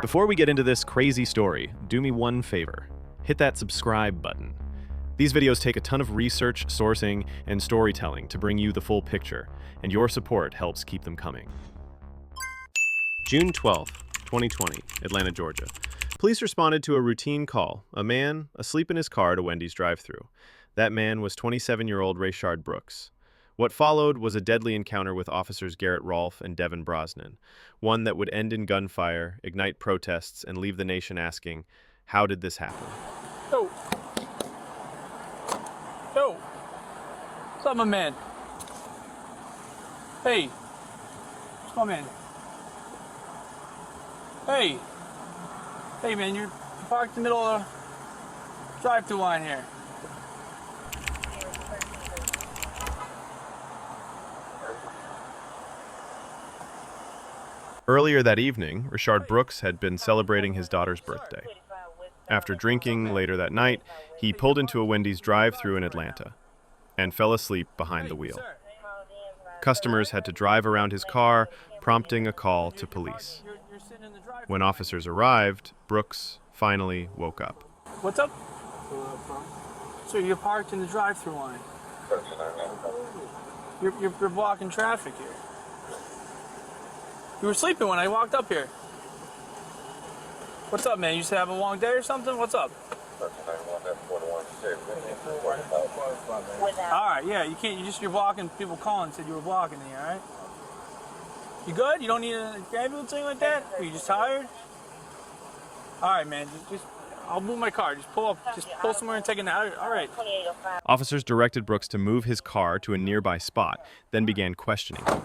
Before we get into this crazy story, do me one favor. Hit that subscribe button. These videos take a ton of research, sourcing, and storytelling to bring you the full picture, and your support helps keep them coming. June 12th, 2020, Atlanta, Georgia. Police responded to a routine call, a man asleep in his car at a Wendy's drive-thru. That man was 27-year-old Rayshard Brooks. What followed was a deadly encounter with officers Garrett, Rolfe, and Devin, Brosnan, one that would end in gunfire, ignite protests, and leave the nation asking, how did this happen? Yo. Yo. What's up, my man? Hey. What's my man? Hey. Hey, man, you're parked in the middle of the drive-thru line here. Earlier that evening, Rayshard Brooks had been celebrating his daughter's birthday. After drinking later that night, he pulled into a Wendy's drive-thru in Atlanta and fell asleep behind the wheel. Customers had to drive around his car, prompting a call to police. When officers arrived, Brooks finally woke up. What's up? So you're parked in the drive-thru line. You're blocking traffic here. You were sleeping when I walked up here. What's up, man? You used to have a long day or something? What's up? Alright, yeah, you can't, you're blocking, people calling said you were blocking me, alright? You good? You don't need an ambulance or anything like that? Are you just tired? Alright, man, just I'll move my car. Just pull somewhere and take a nap. Alright. Officers directed Brooks to move his car to a nearby spot, then began questioning him.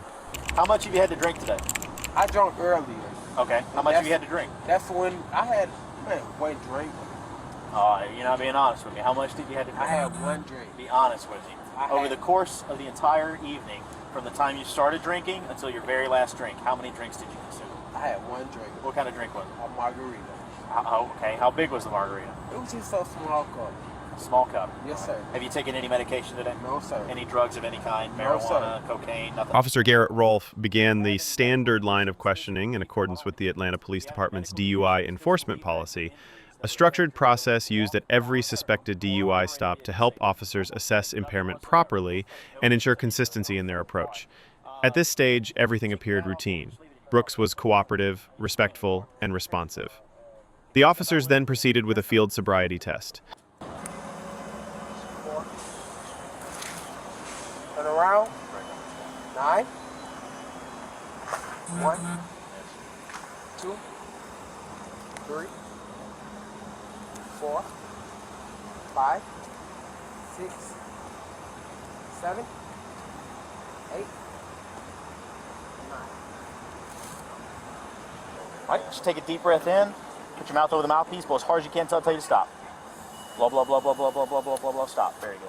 How much have you had to drink today? I drank earlier. Okay. How much have you had to drink? That's when I had one drink. You're not being honest with me. How much did you have to drink? I had one drink. Be honest with me. Over the course of the entire evening, from the time you started drinking until your very last drink, how many drinks did you consume? I had one drink. What kind of drink was it? A margarita. Okay. How big was the margarita? It was just a small cup. A small cup? Yes, sir. Have you taken any medication today? No, sir. Any drugs of any kind? Marijuana, cocaine, nothing? Officer Garrett Rolfe began the standard line of questioning in accordance with the Atlanta Police Department's DUI enforcement policy, a structured process used at every suspected DUI stop to help officers assess impairment properly and ensure consistency in their approach. At this stage, everything appeared routine. Brooks was cooperative, respectful, and responsive. The officers then proceeded with a field sobriety test. Turn around. 9. 1, 2, 3, 4, 5, 6, 7, 8, 9. All right, just take a deep breath in. Put your mouth over the mouthpiece, blow as hard as you can until I tell you to stop. Blow, blow, blow, blow, blow, blow, blow, blow, blow, blow, stop. Very good.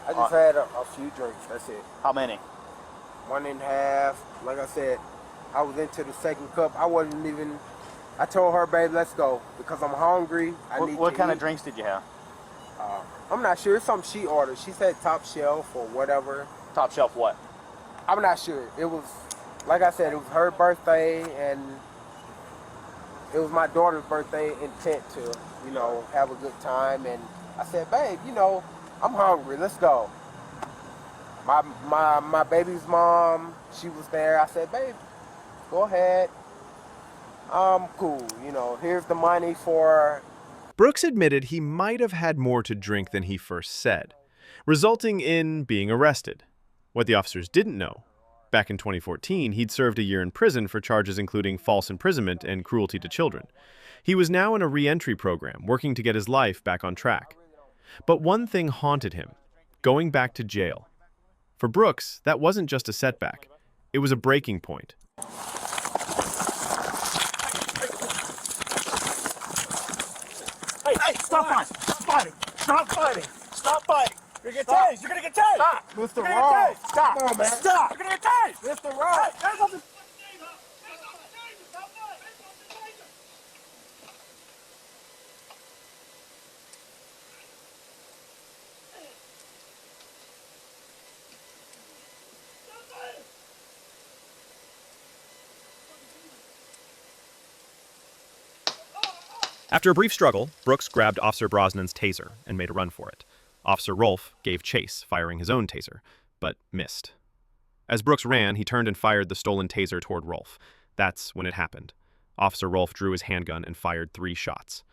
I just had a few drinks, that's it. How many? 1.5. Like I said, I was into the second cup. I wasn't even, I told her, babe, let's go, because I'm hungry. What kind of drinks did you have? I'm not sure. It's something she ordered. She said top shelf or whatever. Top shelf what? I'm not sure. It was, like I said, it was her birthday, and it was my daughter's birthday, intent to, have a good time. And I said, babe, I'm hungry. Let's go. My baby's mom, she was there. I said, babe, go ahead. I'm cool. Here's the money for... Brooks admitted he might have had more to drink than he first said, resulting in being arrested. What the officers didn't know, back in 2014, he'd served a year in prison for charges including false imprisonment and cruelty to children. He was now in a re-entry program, working to get his life back on track. But one thing haunted him, going back to jail. For Brooks, that wasn't just a setback. It was a breaking point. Hey, stop fighting! Stop fighting! Stop fighting! Stop fighting! You're gonna get tased! You're gonna get tased! Stop! Mr. Wrong! Stop! Come on, man. Stop! You're gonna get tased! Mr. Wrong! Hey, After a brief struggle, Brooks grabbed Officer Brosnan's taser and made a run for it. Officer Rolfe gave chase, firing his own taser, but missed. As Brooks ran, he turned and fired the stolen taser toward Rolfe. That's when it happened. Officer Rolfe drew his handgun and fired 3 shots.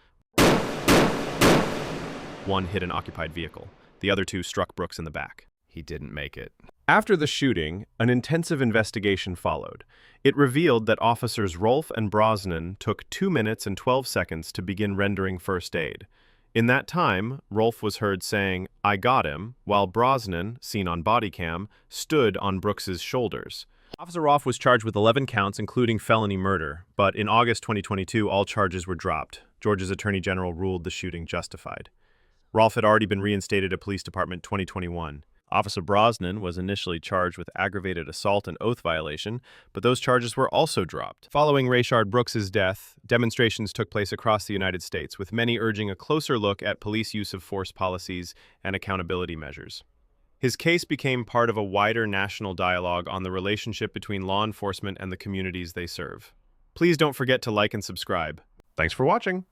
One hit an occupied vehicle. The other 2 struck Brooks in the back. He didn't make it. After the shooting, an intensive investigation followed. It revealed that Officers Rolfe and Brosnan took 2 minutes and 12 seconds to begin rendering first aid. In that time, Rolfe was heard saying, "I got him," while Brosnan, seen on Bodycam, stood on Brooks's shoulders. Officer Rolfe was charged with 11 counts, including felony murder, but in August 2022, all charges were dropped. Georgia's Attorney General ruled the shooting justified. Rolfe had already been reinstated at Police Department 2021. Officer Brosnan was initially charged with aggravated assault and oath violation, but those charges were also dropped. Following Rayshard Brooks' death, demonstrations took place across the United States, with many urging a closer look at police use of force policies and accountability measures. His case became part of a wider national dialogue on the relationship between law enforcement and the communities they serve. Please don't forget to like and subscribe. Thanks for watching.